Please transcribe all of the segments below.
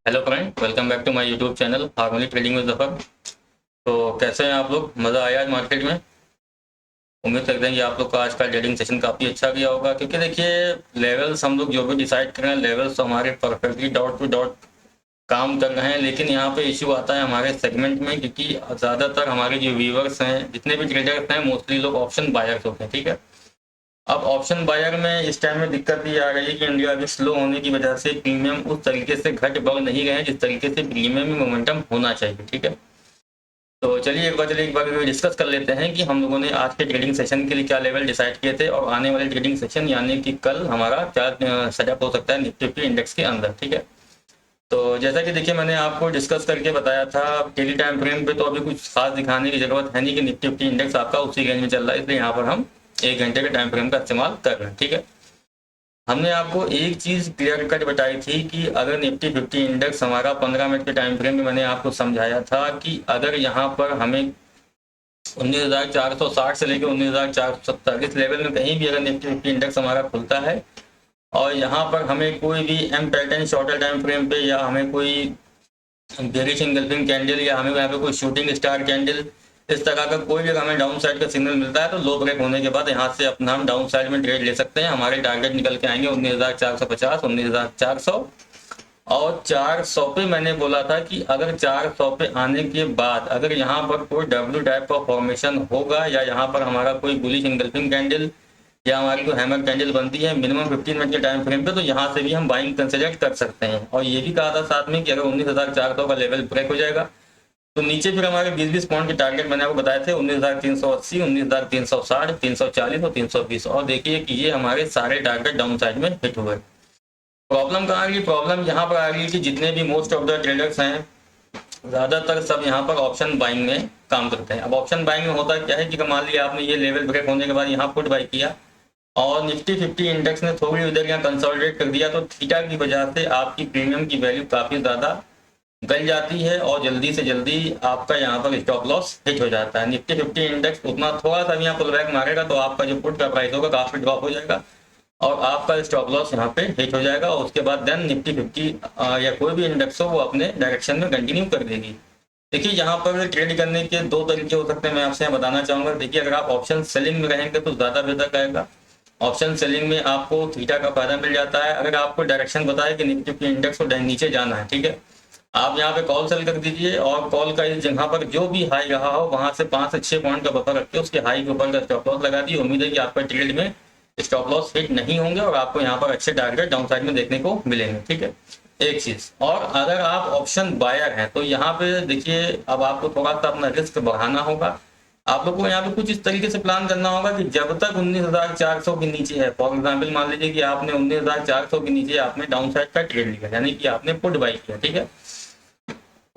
Hello friend, welcome back to my YouTube channel harmony trading with Zafar. तो कैसे हैं आप लोग? मज़ा आया आज मार्केट में? उम्मीद करते हैं कि आप लोग का आज का ट्रेडिंग सेशन काफ़ी अच्छा गया होगा, क्योंकि देखिए लेवल्स हम लोग जो भी डिसाइड कर रहे हैं, लेवल्स तो हमारे perfectly dot to dot com कर रहे हैं। लेकिन यहाँ पे इशू आता है हमारे सेगमेंट में, क्योंकि ज़्यादातर हमारे जो व्यूवर्स हैं, जितने भी ट्रेडर्स हैं, मोस्टली लोग ऑप्शन बायर्स होते हैं। ठीक है, अब ऑप्शन बायर में इस टाइम में दिक्कत ये आ रही है कि इंडिया अभी स्लो होने की वजह से प्रीमियम उस तरीके से घट बढ़ नहीं गए हैं जिस तरीके से प्रीमियम में मोमेंटम होना चाहिए। ठीक है, तो चलिए एक बार डिस्कस कर लेते हैं कि हम लोगों ने आज के ट्रेडिंग सेशन के लिए क्या लेवल डिसाइड किए थे, और आने वाले ट्रेडिंग सेशन यानी कि कल हमारा क्या सेटअप हो सकता है निफ्टी 50 इंडेक्स के अंदर। ठीक है, तो जैसा कि देखिए मैंने आपको डिस्कस करके बताया था, डेली टाइम फ्रेम पे तो अभी कुछ खास दिखाने की जरूरत है नहीं कि निफ्टी 50 इंडेक्स आपका उसी रेंज में चल रहा है, इसलिए यहाँ पर हम 1 घंटे के टाइम फ्रेम का इस्तेमाल कर रहे हैं। ठीक है, हमने आपको एक चीज क्लियर कट बताई थी कि अगर निफ्टी 50 इंडेक्स हमारा 15 मिनट के टाइम फ्रेम में, मैंने आपको समझाया था कि अगर यहाँ पर हमें 19,460 से लेकर 19,470 इस लेवल में कहीं भी अगर निफ्टी 50 इंडेक्स हमारा खुलता है, और यहाँ पर हमें कोई भी M pattern shorter time frame पे, या हमें कोई बेरिश इंगल्फिंग कैंडल, या हमें यहाँ पे कोई शूटिंग स्टार कैंडल, इस तरह का कोई भी हमें डाउन साइड का सिग्नल मिलता है, तो लो ब्रेक होने के बाद यहाँ से अपना हम डाउन साइड में ट्रेड ले सकते हैं। हमारे टारगेट निकल के आएंगे 19,450, 19,400 और 400 पे। मैंने बोला था कि अगर 400 पे आने के बाद अगर यहाँ पर कोई डब्ल्यू टाइप का फॉर्मेशन होगा, या यहाँ पर हमारा कोई बुलिश इंगल्फिंग कैंडल या हमारी कोई हैमर कैंडल बनती है मिनिमम 15 मिनट के टाइम फ्रेम पे, तो यहाँ से भी हम बाइंग कंसिडर कर सकते हैं। और ये भी कहा था साथ में कि अगर 19,400 का लेवल ब्रेक हो जाएगा तो नीचे फिर हमारे 20-20 पॉइंट के टारगेट मैंने आपको बताए थे, 19,380, 19,360, 340 और 320। और देखिए कि ये हमारे सारे टारगेट डाउन साइड में हिट हुए। प्रॉब्लम कहाँ आ गई? प्रॉब्लम यहाँ पर आ गई कि जितने भी मोस्ट ऑफ द ट्रेडर्स हैं, ज़्यादातर सब यहाँ पर ऑप्शन बाइंग में काम करते हैं। अब ऑप्शन बाइंग में होता क्या है कि मान लिया आपने ये लेवल ब्रेक होने के बाद यहाँ पुट बाई किया और निफ्टी 50 इंडेक्स ने थोड़ी उधर यहाँ कंसोलिडेट कर दिया, तो थीटा की वजह से आपकी प्रीमियम की वैल्यू काफ़ी ज़्यादा गल जाती है और जल्दी से जल्दी आपका यहाँ पर स्टॉप लॉस हिट हो जाता है। निफ्टी 50 इंडेक्स उतना थोड़ा सा भी यहाँ पुल बैक मारेगा तो आपका जो पुट का प्राइस होगा काफ़ी ड्रॉप हो जाएगा और आपका स्टॉप लॉस यहाँ पे हिट हो जाएगा, और उसके बाद देन निफ्टी 50 या कोई भी इंडेक्स हो वो अपने डायरेक्शन में कंटिन्यू कर देगी। देखिए यहाँ पर ट्रेड करने के दो तरीके हो सकते हैं, मैं आपसे यहाँ बताना चाहूँगा। देखिए अगर आप ऑप्शन सेलिंग में रहेंगे तो ज़्यादा बेहतर रहेगा। ऑप्शन सेलिंग में आपको थीटा का फायदा मिल जाता है। अगर आपको डायरेक्शन बताए कि निफ्टी 50 इंडेक्स को नीचे जाना है, ठीक है, आप यहाँ पे कॉल सेल कर दीजिए और कॉल का इस जगह पर जो भी हाई रहा हो वहां से 5 से 6 पॉइंट का बफर रख के उसके हाई के ऊपर का स्टॉप लॉस लगा दिए। उम्मीद है कि आपका ट्रेड में स्टॉप लॉस हिट नहीं होंगे और आपको यहाँ पर अच्छे टारगेट डाउन साइड में देखने को मिलेंगे। ठीक है, एक चीज और, अगर आप ऑप्शन बायर हैं तो यहाँ पे देखिए अब आपको थोड़ा सा अपना रिस्क बढ़ाना होगा। आप लोग को यहाँ पे कुछ इस तरीके से प्लान करना होगा कि जब तक 19,400 के नीचे है, फॉर एग्जाम्पल मान लीजिए कि आपने 19,400 के नीचे आपने डाउन साइड का ट्रेड लिया, यानी कि आपने पुट बाई किया। ठीक है,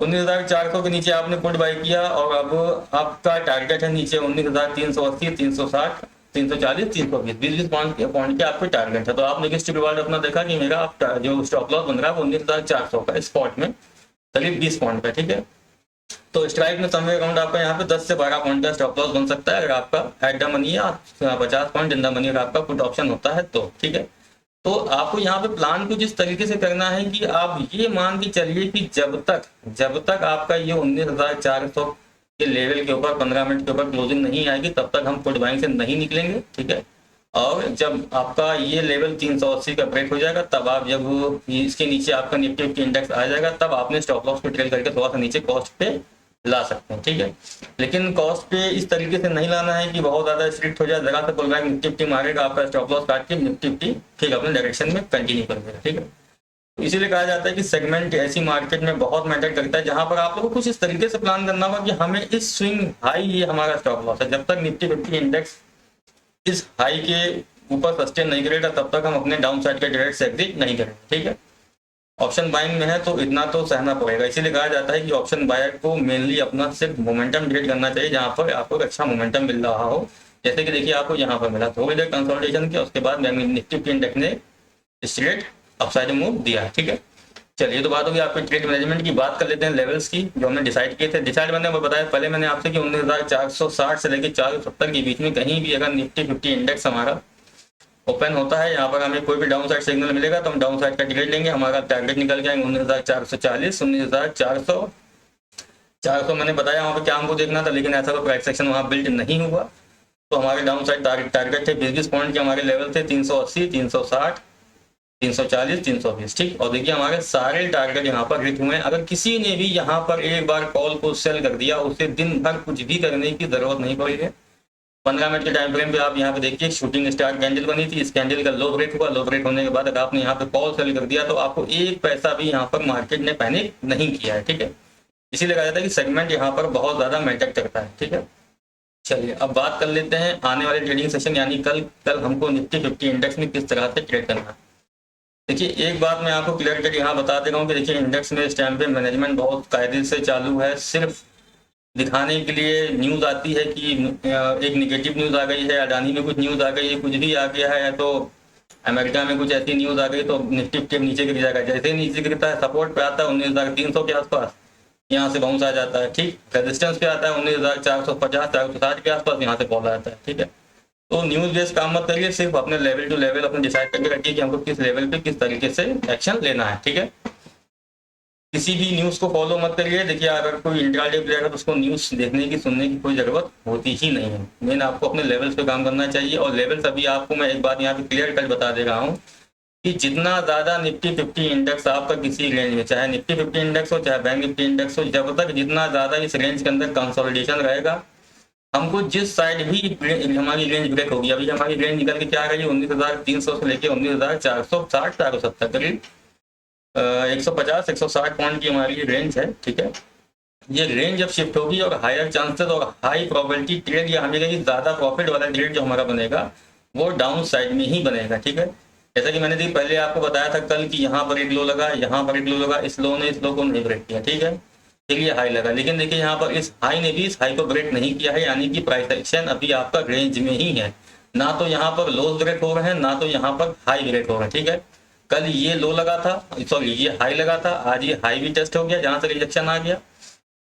19,400 के नीचे आपने पुट बाई किया और अब आपका टारगेट है नीचे 19,380, 360, 340, 320, 20-20 पॉइंट के आपके टारगेट है। तो आपने रिस्क रिवार्ड अपना देखा कि मेरा जो स्टॉप लॉस बन रहा है वो 19,400 का स्पॉट में करीब 20 पॉइंट का। ठीक है, तो स्ट्राइक में समवे अकाउंट आपका यहाँ पे 10 से 12 पॉइंट का स्टॉप लॉस बन सकता है अगर आपका एट द मनी या 50 पॉइंट इन द मनी अगर आपका पुट ऑप्शन होता है तो। ठीक है, तो आपको यहाँ पे प्लान कुछ इस तरीके से करना है कि आप ये मान के चलिए कि जब तक आपका ये 19,400 के लेवल के ऊपर 15 मिनट के ऊपर क्लोजिंग नहीं आएगी तब तक हम पुट बाइंग से नहीं निकलेंगे। ठीक है, और जब आपका ये लेवल 380 का ब्रेक हो जाएगा तब आप, जब इसके नीचे आपका निफ्टी 50 इंडेक्स आ जाएगा तब आपने स्टॉप लॉस को ट्रेल करके थोड़ा सा नीचे कॉस्ट पे ला सकते हैं। ठीक है, लेकिन कॉस्ट पे इस तरीके से नहीं लाना है कि बहुत ज्यादा स्ट्रिक्ट हो जाए, जगह से पुल बैक निफ्टी 50 मारेगा, आपका स्टॉप लॉस काट के निफ्टी 50 ठीक अपने डायरेक्शन में कंटिन्यू कर देगा। ठीक है, तो इसीलिए कहा जाता है कि सेगमेंट ऐसी मार्केट में बहुत मैटर करता है जहां पर आप लोगों को कुछ इस तरीके से प्लान करना होगा कि हमें इस स्विंग हाई, ये हमारा स्टॉप लॉस है, जब तक निफ्टी 50 इंडेक्स इस हाई के ऊपर सस्टेन नहीं करेगा तब तक हम अपने डाउन साइड के ट्रेड से एग्जिट नहीं करेंगे। ठीक है, ऑप्शन बाइंग में है तो इतना तो सहना पड़ेगा। इसीलिए कहा जाता है कि ऑप्शन बायर को मेनली अपना सिर्फ मोमेंटम ट्रेड करना चाहिए जहां पर आपको अच्छा मोमेंटम मिल रहा हो। जैसे कि देखिए आपको यहाँ पर मिला थोड़ी देर कंसोलिडेशन किया, उसके बाद निफ्टी इंडेक्स ने स्ट्रेट अपसाइड मूव दिया। ठीक है, चलिए तो बात होगी आपके ट्रेड मैनेजमेंट की। बात कर लेते हैं लेवल्स की जो हमने डिसाइड किए थे। डिसाइड मैंने बताया पहले मैंने आपसे कि 19,460 से लेकर 470 के बीच में कहीं भी अगर निफ्टी 50 इंडेक्स हमारा ओपन होता है, यहाँ पर हमें कोई भी डाउन साइड सिग्नल मिलेगा तो हम डाउन साइड का ट्रेड लेंगे। हमारा टारगेट निकल के आएंगे 19,440, 19,400 मैंने बताया वहाँ पे क्या हमको देखना था, लेकिन ऐसा कोई प्राइस सेक्शन वहाँ बिल्ड नहीं हुआ। तो हमारे डाउन साइड टारगेट थे 20 पॉइंट के, हमारे लेवल थे 380, 360, 340, 320। ठीक, और देखिए हमारे सारे टारगेट यहाँ पर हिट हुए हैं। अगर किसी ने भी यहाँ पर एक बार कॉल को सेल कर दिया, उसे दिन भर कुछ भी करने की जरूरत नहीं पड़ी है। 15 मिनट के टाइम फ्रेम पे आप यहाँ पे देखिए शूटिंग स्टार कैंडल बनी थी, इस कैंडल का लो ब्रेक हुआ, लो ब्रेक होने के बाद अगर आपने यहाँ पे कॉल सेल कर दिया तो आपको एक पैसा भी यहाँ पर मार्केट ने पैनिक नहीं किया है। ठीक है, इसीलिए कहा जाता है कि सेगमेंट यहाँ पर बहुत ज्यादा मैटर करता है। ठीक है, चलिए अब बात कर लेते हैं आने वाले ट्रेडिंग सेशन, यानी कल हमको निफ्टी 50 इंडेक्स में किस तरह से ट्रेड करना है। देखिए एक बात मैं आपको क्लियर करके यहाँ बता दे रहा हूँ कि देखिए इंडेक्स में इस टाइम पे मैनेजमेंट बहुत कायदे से चालू है। सिर्फ दिखाने के लिए न्यूज़ आती है कि एक निगेटिव न्यूज़ आ गई है, अडानी में कुछ न्यूज़ आ गई है, कुछ भी आ गया है, तो अमेरिका में कुछ ऐसी न्यूज़ आ गई तो निफ्टी टिप नीचे गिर जाएगा। जैसे ही नीचे गिरता है सपोर्ट पे आता है 19,300 के आसपास, यहाँ से बाउंस आ जाता है। ठीक, रेजिस्टेंस पे आता है 19,450, 460 के आसपास, यहाँ से फॉल आता है। ठीक है, तो न्यूज़ बेस काम मत करिए, सिर्फ अपने लेवल टू लेवल अपने डिसाइड करके रखिए कि हमको किस लेवल पे किस तरीके से एक्शन लेना है। ठीक है, किसी भी न्यूज़ को फॉलो मत करिए। देखिए अगर कोई इंट्राडे प्लेयर है तो उसको न्यूज़ देखने की सुनने की कोई ज़रूरत होती ही नहीं है। मेन आपको अपने लेवल्स पे काम करना चाहिए, और लेवल्स अभी आपको मैं एक बात यहाँ पे क्लियर कट बता दे रहा हूँ कि जितना ज़्यादा निफ्टी 50 इंडेक्स आपका किसी रेंज में, चाहे निफ्टी 50 इंडेक्स हो चाहे बैंक निफ्टी इंडेक्स हो, जब तक जितना ज़्यादा इस रेंज के अंदर कंसोलिडेशन रहेगा, हमको जिस साइड भी हमारी रेंज ब्रेक होगी, अभी हमारी रेंज निकल के क्या आ रही है 19,300 से लेकर 19,460, 470 करीब 150, 160 पॉइंट की हमारी रेंज है। ठीक है, ये रेंज जब शिफ्ट होगी और हायर चांसेस और हाई प्रोबेबिलिटी ट्रेड, या हमें कहेंगे ज्यादा प्रॉफिट वाला ट्रेड जो हमारा बनेगा वो डाउन साइड में ही बनेगा। ठीक है, जैसा कि मैंने पहले आपको बताया था कल कि यहाँ पर एक लो लगा, यहाँ पर एक लो लगा, इस लो ने इस लो को नहीं ब्रेक किया। ठीक है, फिर ये हाई लगा, लेकिन देखिए यहाँ पर इस हाई ने भी इस हाई को ब्रेक नहीं किया है, यानी कि प्राइस एक्शन अभी आपका रेंज में ही है। ना तो यहाँ पर लोज ब्रेक हो रहे हैं, ना तो यहाँ पर हाई ब्रेक हो रहे हैं। ठीक है, कल ये लो लगा था, सॉरी ये हाई लगा था, आज ये हाई भी टेस्ट हो गया जहां से रिजेक्शन आ गया।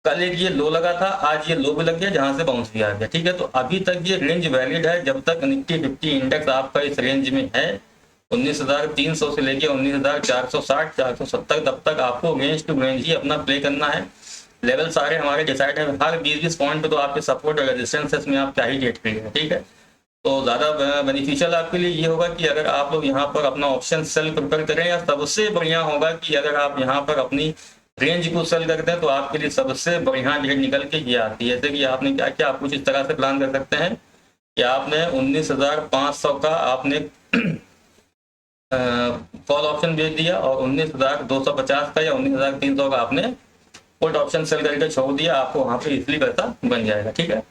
कल एक ये लो लगा था, आज ये लो भी लग गया जहां से बाउंस भी आ गया। ठीक है, तो अभी तक ये रेंज वैलिड है। जब तक निफ्टी 50 इंडेक्स आपका इस रेंज में है 19,300 से लेके 19,460, 470, तब तक आपको रेंज टू रेंज ही अपना प्ले करना है। लेवल सारे हमारे डिसाइड है, हर 20-20 पॉइंट पे तो आपके सपोर्ट और रेजिस्टेंस में आप क्या ही डेट करिए। ठीक है, तो ज़्यादा बेनिफिशियल आपके लिए ये होगा कि अगर आप लोग यहाँ पर अपना ऑप्शन सेल प्रिपेयर करें, या सबसे बढ़िया होगा कि अगर आप यहाँ पर अपनी रेंज को सेल करते हैं तो आपके लिए सबसे बढ़िया रेंज निकल के ये आती है। जैसे कि आपने क्या किया, आप कुछ इस तरह से प्लान कर सकते हैं कि आपने 19,500 का आपने कॉल ऑप्शन बेच दिया, और 19,250 का या 19,300 का आपने पुट ऑप्शन सेल करके छोड़ दिया, आपको वहाँ पे इजिली पैसा बन जाएगा। ठीक है,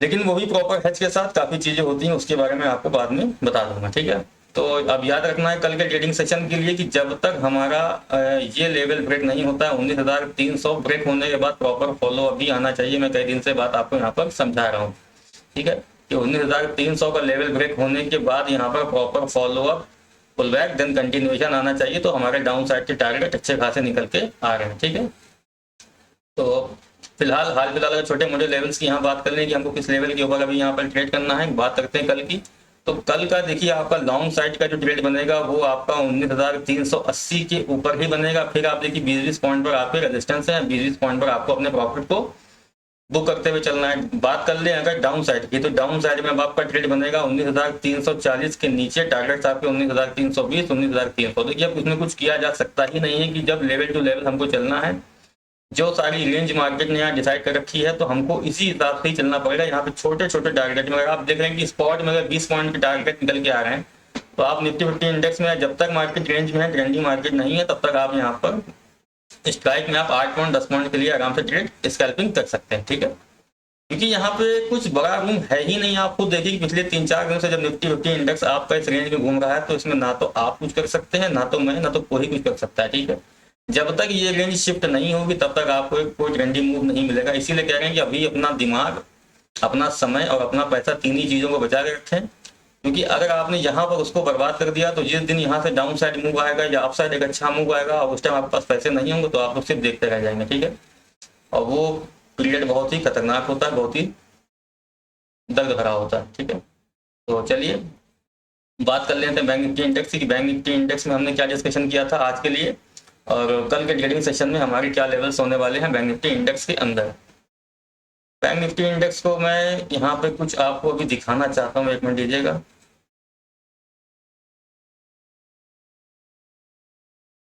लेकिन वो भी प्रॉपर हेज के साथ काफ़ी चीज़ें होती हैं, उसके बारे में आपको बाद में बता दूंगा। ठीक है, तो अब याद रखना है कल के ट्रेडिंग सेशन के लिए कि जब तक हमारा ये लेवल ब्रेक नहीं होता है 19,300, ब्रेक होने के बाद प्रॉपर फॉलो अप भी आना चाहिए। मैं कई दिन से बात आपको यहाँ पर समझा रहा हूँ। ठीक है, कि 19,300 का लेवल ब्रेक होने के बाद यहाँ पर proper follow up, pull back, then continuation आना चाहिए, तो हमारे डाउन साइड के टारगेट अच्छे खासे निकल के आ रहे हैं। ठीक है, तो फिलहाल अगर छोटे मोटे लेवल्स की यहाँ बात कर लें कि हमको किस लेवल के ऊपर अभी यहाँ पर ट्रेड करना है, बात करते हैं कल की। तो कल का देखिए आपका लॉन्ग साइड का जो ट्रेड बनेगा वो आपका 19,380 के ऊपर ही बनेगा। फिर आप देखिए 20-20 पॉइंट पर आपके रेजिस्टेंस है, 20-20 पॉइंट पर आपको अपने प्रॉफिट को बुक करते हुए चलना है। बात कर लें अगर डाउन साइड की, तो डाउन साइड में अब आपका ट्रेड बनेगा 19,340 के नीचे, टारगेट्स आपके 19,320, 19,300। देखिए अब उसमें कुछ किया जा सकता ही नहीं है कि जब लेवल टू लेवल हमको चलना है, जो सारी रेंज मार्केट ने यहाँ डिसाइड कर रखी है, तो हमको इसी हिसाब से ही चलना पड़ेगा। यहाँ पे छोटे छोटे टारगेट में अगर आप देख रहे हैं कि स्पॉट में अगर 20 पॉइंट के टारगेट निकल के आ रहे हैं, तो आप निफ्टी 50 इंडेक्स में जब तक मार्केट रेंज में है, ट्रेंडिंग मार्केट नहीं है, तब तक आप यहाँ पर स्ट्राइक में आप 8 पॉइंट 10 पॉइंट के लिए आराम से ट्रेड स्कैल्पिंग कर सकते हैं। ठीक है, क्योंकि यहाँ पे कुछ बड़ा रूम है ही नहीं। आप खुद देखिए कि पिछले 3-4 दिनों से जब निफ्टी 50 इंडेक्स आपका इस रेंज में घूम रहा है, तो इसमें ना तो आप कुछ कर सकते हैं, ना तो मैं, ना तो कोई कुछ कर सकता है। ठीक है, जब तक ये रेंज शिफ्ट नहीं होगी तब तक आपको कोई ट्रेंडिंग मूव नहीं मिलेगा। इसीलिए कह रहे हैं कि अभी अपना दिमाग, अपना समय और अपना पैसा, तीन ही चीज़ों को बचा के रखें, क्योंकि अगर आपने यहाँ पर उसको बर्बाद कर दिया तो जिस दिन यहाँ से डाउन साइड मूव आएगा या अप साइड एक अच्छा मूव आएगा, और उस टाइम आपके पास पैसे नहीं होंगे, तो आप लोग सिर्फ देखते रह जाएंगे। ठीक है, और वो पीरियड बहुत ही खतरनाक होता है, बहुत ही दर्द भरा होता है। ठीक है, तो चलिए बात कर लेते हैं बैंक निफ्टी इंडेक्स की। बैंक निफ्टी इंडेक्स में हमने क्या डिस्कशन किया था आज के लिए, और कल के ट्रेडिंग सेशन में हमारे क्या लेवल्स होने वाले हैं बैंक निफ्टी इंडेक्स के अंदर। बैंक निफ्टी इंडेक्स को मैं यहाँ पे कुछ आपको अभी दिखाना चाहता हूँ, एक मिनट दीजिएगा।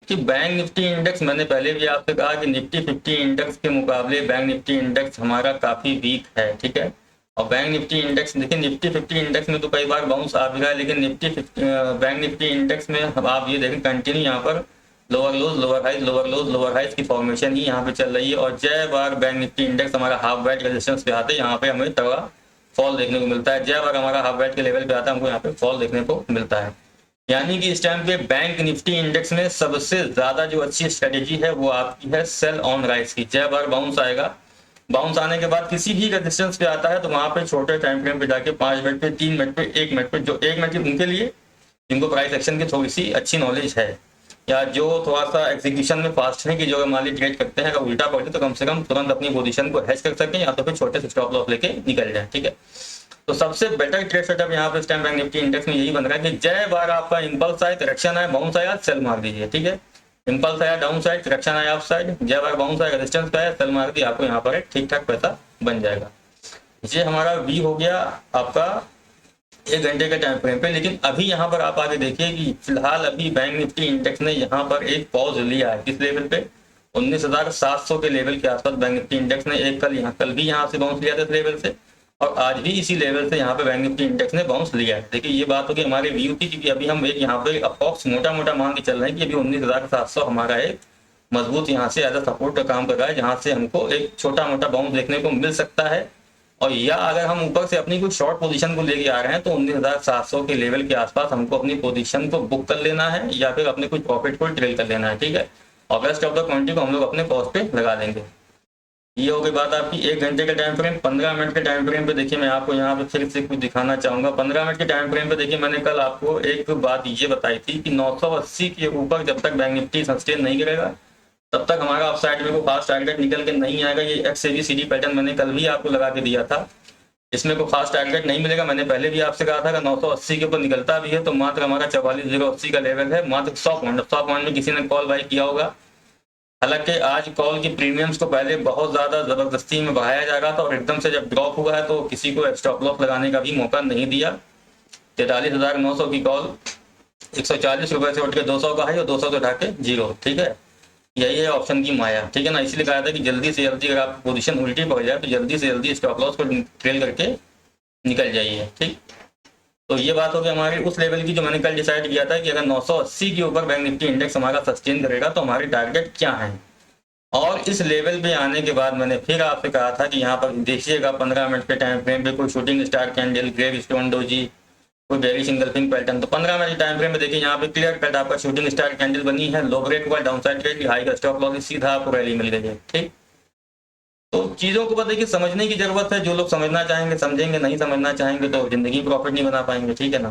कि बैंक निफ्टी इंडेक्स, मैंने पहले भी आपसे कहा कि निफ्टी 50 इंडेक्स के मुकाबले बैंक निफ्टी इंडेक्स हमारा काफी वीक है, ठीक है। और बैंक निफ्टी इंडेक्स देखिए, निफ्टी 50 इंडेक्स में तो कई बार बाउंस आ भी रहा है, लेकिन बैंक निफ्टी इंडेक्स में आप ये देखें कंटिन्यू यहाँ पर lower lows lower highs lower lows lower highs की फॉर्मेशन ही यहाँ पे चल रही है। और जय बार बैंक निफ्टी इंडेक्स हमारा हाफ वाइट रेजिस्टेंस पे आते हैं, यहाँ पे हमें तगड़ा फॉल देखने को मिलता है। जय बार हमारा हाफ वाइट के लेवल पे आता है, हमको यहाँ पे फॉल देखने को मिलता है। यानी कि इस टाइम पे बैंक निफ्टी इंडेक्स में सबसे ज्यादा जो अच्छी स्ट्रेटेजी है वो आपकी है सेल ऑन राइज की। जय बार बाउंस आएगा, बाउंस आने के बाद किसी भी रेजिस्टेंस पे आता है तो वहां पे छोटे टाइम फ्रेम पे जाके 5 मिनट पे, 3 मिनट पे, 1 मिनट पे, जो 1 मिनट की उनके लिए जिनको प्राइस एक्शन की थोड़ी सी अच्छी नॉलेज है, या जो थोड़ा सा एग्जीक्यूशन में फास्ट है, कि जो मान ली ट्रेड करते हैं, अगर उल्टा पड़े तो कम से कम तुरंत अपनी पोजीशन को हेज कर सकें, या तो फिर छोटे से स्टॉप लॉस लेके निकल जाए, ठीक है। तो सबसे बेटर ट्रेड सेटअप यहाँ पे स्टैम्प बैंक निफ्टी इंडेक्स में यही बन रहा है कि जय बार आपका इंपल्स आए, करेक्शन आए, बाउंस आया, सेल मार दीजिए, ठीक है। इंपल्स आया डाउन साइड, करेक्शन आया अप साइड, जय बार बाउंस आया, रेजिस्टेंस पे आया, सेल मार दी, आपको यहाँ पर एक ठीक ठाक पैसा बन जाएगा। ये हमारा वी हो गया आपका 1 घंटे के टाइम फ्रेम पे। लेकिन अभी यहाँ पर आप आगे देखिए कि फिलहाल अभी बैंक निफ्टी इंडेक्स ने यहाँ पर एक पॉज लिया है, किस लेवल पे, 19,700 के लेवल के आसपास बैंक निफ्टी इंडेक्स ने एक कल भी यहाँ से बाउंस लिया था इस लेवल से, और आज भी इसी लेवल से यहाँ पे बैंक निफ्टी इंडेक्स ने बाउंस लिया है। देखिए ये बात होगी हमारे व्यू की, क्योंकि अभी हम एक यहाँ पे अप्रॉक्स मोटा मोटा मान के चल रहे हैं कि अभी 19,700 हमारा एक मजबूत यहाँ से एज अ सपोर्ट का काम कर रहा है, जहाँ से हमको एक छोटा मोटा बाउंस देखने को मिल सकता है। और या अगर हम ऊपर से अपनी कोई शॉर्ट पोजीशन को लेके आ रहे हैं तो 19,700 के लेवल के आसपास हमको अपनी पोजीशन को बुक कर लेना है, या फिर अपने कुछ प्रॉफिट को ट्रेल कर लेना है, ठीक है। और रेस्ट ऑफ द क्वांटिटी को हम लोग अपने कॉस्ट पे लगा देंगे। ये हो गई बात आपकी 1 घंटे के टाइम फ्रेम। 15 मिनट के टाइम फ्रेम पे देखिए, मैं आपको यहाँ पे फिर से कुछ दिखाना चाहूंगा। 15 मिनट के टाइम फ्रेम पे देखिए, मैंने कल आपको एक बात ये बताई थी कि 980 के ऊपर जब तक बैंक निफ्टी सस्टेन नहीं करेगा तब तक हमारा अपसाइड में को फास्ट टारगेट निकल के नहीं आएगा। ये XABCD पैटर्न मैंने कल भी आपको लगा के दिया था, इसमें को फास्ट टारगेट नहीं मिलेगा। मैंने पहले भी आपसे कहा था कि 980 के ऊपर निकलता भी है तो मात्र हमारा 44,080 का लेवल है, मात्र 100 पॉइंट में किसी ने कॉल बाई किया होगा। हालांकि आज कॉल की प्रीमियम्स को पहले बहुत ज्यादा जबरदस्ती में बढ़ाया जा रहा था, और एकदम से जब ड्रॉप हुआ है तो किसी को स्टॉप लॉस लगाने का भी मौका नहीं दिया। 43,900 की कॉल 140 रुपए से उठ के 200 का है, और 200 से उठा के 0, ठीक है। यही है ऑप्शन की माया, ठीक है ना। इसलिए कहा था कि जल्दी से जल्दी अगर आप पोजीशन उल्टी पड़ जाए तो जल्दी से जल्दी स्टॉप लॉस को ट्रेल करके निकल जाइए, ठीक। तो ये बात होगी हमारी उस लेवल की जो मैंने कल डिसाइड किया था कि अगर 980 के ऊपर बैंक निफ्टी इंडेक्स हमारा सस्टेन करेगा तो हमारे टारगेट क्या है। और इस लेवल पे आने के बाद मैंने फिर आपसे कहा था कि यहाँ पर देखिएगा 15 मिनट के टाइम फ्रेम पे कोई shooting star candle, gravestone doji, कोई बेरिश इंगल्फिंग पैटर्न। तो 15 मिनट टाइम फ्रेम में देखिए यहाँ पे क्लियर कट आपका शूटिंग स्टार कैंडल बनी है, लो ब्रेक हुआ, डाउन साइड ट्रेड, हाई का स्टॉप लॉस, सीधा आपको रैली मिल गई है, ठीक। तो चीजों को देखिए समझने की जरूरत है। जो लोग समझना चाहेंगे समझेंगे, नहीं समझना चाहेंगे तो जिंदगी प्रॉफिट नहीं बना पाएंगे, ठीक है ना।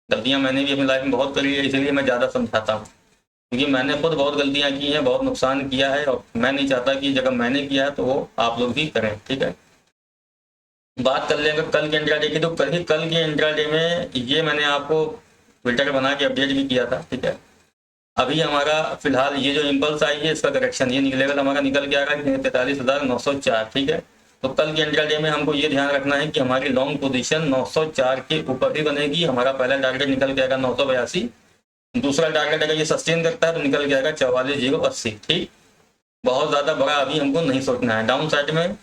गलतियां मैंने भी अपनी लाइफ में बहुत करी है, इसलिए मैं ज्यादा समझाता हूँ, क्योंकि मैंने खुद बहुत गलतियां की हैं, बहुत नुकसान किया है, और मैं नहीं चाहता कि जगह मैंने किया है तो वो आप लोग भी करें, ठीक है। बात कर लेंगे कल के इंट्राडे की, तो कल के इंट्राडे में ये मैंने आपको ट्विटर बना के अपडेट भी किया था, ठीक है। अभी हमारा फिलहाल ये जो इम्पल्स आई है इसका करेक्शन, ये लेवल हमारा निकल के आ रहा है 43,904, ठीक है। तो कल के इंट्राडे में हमको ये ध्यान रखना है कि हमारी लॉन्ग पोजीशन 904 के ऊपर ही बनेगी। हमारा पहला टारगेट निकल के आएगा 982, दूसरा टारगेट अगर ये सस्टेन करता है तो निकल के आएगा 44,080, ठीक। बहुत ज्यादा बड़ा अभी हमको नहीं सोचना है। डाउन साइड में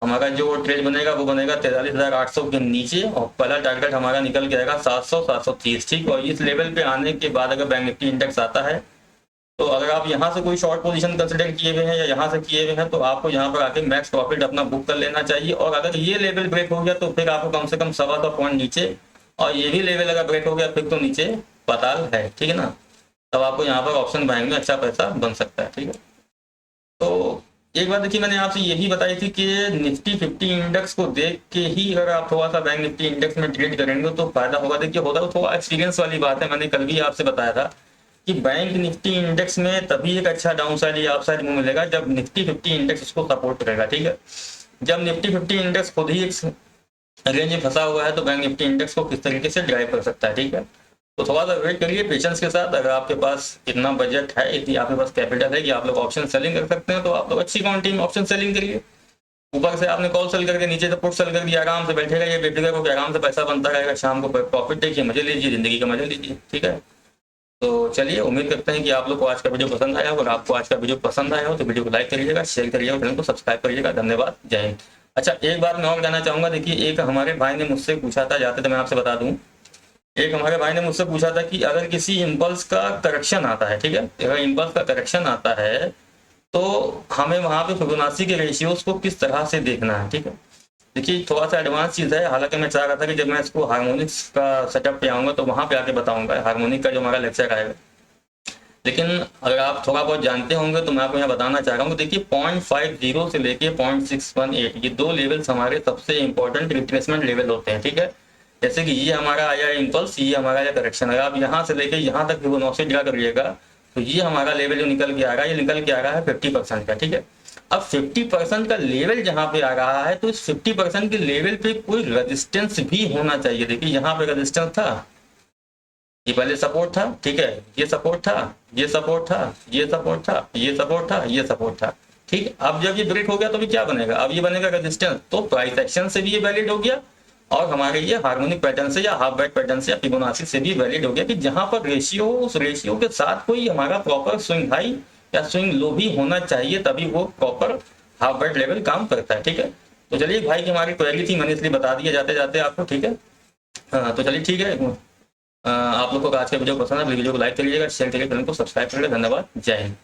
हमारा जो ट्रेड बनेगा वो बनेगा 43,800 के नीचे, और पहला टारगेट हमारा निकल के आएगा 700 730, ठीक। और इस लेवल पे आने के बाद अगर बैंक निफ्टी इंडेक्स आता है तो अगर आप यहाँ से कोई शॉर्ट पोजीशन कंसिडर किए हुए हैं या यहाँ से किए हुए हैं तो आपको यहाँ पर आके मैक्स प्रॉफिट अपना बुक कर लेना चाहिए। और अगर ये लेवल ब्रेक हो गया तो फिर आपको कम से कम 125 पॉइंट नीचे, और ये भी लेवल अगर ब्रेक हो गया फिर तो नीचे पाताल है, ठीक है ना। तब आपको यहाँ पर ऑप्शन बाइंग में अच्छा पैसा बन सकता है, ठीक है। तो एक बात देखिए, मैंने आपसे ये भी बताई थी कि निफ्टी 50 इंडेक्स को देख के ही अगर आप थोड़ा सा बैंक निफ्टी इंडेक्स में ट्रेड करेंगे तो फायदा होगा। देखिए होता तो थोड़ा एक्सपीरियंस वाली बात है, मैंने कल भी आपसे बताया था कि बैंक निफ्टी इंडेक्स में तभी एक अच्छा डाउन साइड या अप साइड मूव मिलेगा जब निफ्टी 50 इंडेक्स उसको सपोर्ट करेगा, ठीक है। जब निफ्टी 50 इंडेक्स खुद ही एक रेंज में फंसा हुआ है तो बैंक निफ्टी इंडेक्स को किस तरीके से ड्राइव कर सकता है। ठीक है, तो थोड़ा सा वेट करिए पेशेंस के साथ। अगर आपके पास इतना बजट है, इतनी आपके पास कैपिटल है कि आप लोग ऑप्शन सेलिंग कर सकते हैं, तो आप लोग अच्छी क्वांटिटी में ऑप्शन सेलिंग करिए। ऊपर से आपने कॉल सेल करके नीचे से पुट सेल कर दिया, आराम से बैठेगा ये बेफिक्र होकर, आराम से पैसा बनता रहेगा। शाम को प्रॉफिट देखिए, मजे लीजिए, जिंदगी का मजा लीजिए। ठीक है, तो चलिए, उम्मीद करते हैं कि आप लोग को आज का वीडियो पसंद आया हो। अगर आपको आज का वीडियो पसंद आया हो तो वीडियो को लाइक करिएगा, शेयर करिएगा, चैनल को सब्सक्राइब करिएगा। धन्यवाद, जय हिंद। अच्छा, एक बात मैं और कहना चाहूंगा। देखिए, एक हमारे भाई ने मुझसे पूछा था, जाते थे मैं आपसे बता दूं, एक हमारे भाई ने मुझसे पूछा था कि अगर किसी इम्पल्स का करेक्शन आता है, ठीक है, अगर इम्पल्स का करेक्शन आता है तो हमें वहां पे फिबोनाची के रेशियोज को किस तरह से देखना है। ठीक है, देखिए थोड़ा सा एडवांस चीज़ है, हालांकि मैं चाह रहा था कि जब मैं इसको हार्मोनिक्स का सेटअप पे आऊँगा तो वहाँ पे आके बताऊँगा, हार्मोनिक का जो हमारा लेक्चर आएगा। लेकिन अगर आप थोड़ा बहुत जानते होंगे तो मैं आपको यहाँ बताना चाह रहा हूँ। देखिए 0.50 से लेके 0.618 ये दो लेवल्स हमारे सबसे इंपॉर्टेंट रिट्रेसमेंट लेवल होते हैं। ठीक है, जैसे कि ये हमारा आया इम्पल्स, ये हमारा आया करेक्शन। अगर आप यहाँ से लेके यहाँ तक फिबोनाची ड्रा करिएगा तो ये हमारा लेवल जो निकल के आ रहा है, ये निकल के आ रहा है 50% का। ठीक है, अब 50% का लेवल जहाँ पे आ रहा है तो इस 50% के लेवल पे कोई रेजिस्टेंस भी होना चाहिए। देखिए यहाँ पे रेजिस्टेंस था, ये पहले सपोर्ट था। ठीक है, ये सपोर्ट था, ये सपोर्ट था, ये सपोर्ट था, ये सपोर्ट था, ये सपोर्ट था। ठीक है, अब जब ये ब्रेक हो गया तो भी क्या बनेगा, अब ये बनेगा रेजिस्टेंस। तो प्राइस एक्शन से भी ये वैलिड हो गया और हमारे ये हार्मोनिक पैटर्न से या हाफ बाइट पैटर्न से या फिबोनाची से भी वैलिड हो गया कि जहां पर रेशियो, उस रेशियो के साथ कोई हमारा प्रॉपर स्विंग हाई या स्विंग लो भी होना चाहिए, तभी वो प्रॉपर हाफ बाइट लेवल काम करता है। ठीक है, तो चलिए भाई की हमारी क्वेरी थी, मैंने इसलिए बता दिया जाते जाते आपको। ठीक है, हाँ तो चलिए ठीक है। आप लोग को आज का वीडियो पसंद है, वीडियो को लाइक करिएगा, शेयर करिएगा, चैनल को सब्सक्राइब करिएगा। धन्यवाद, जय हिंद।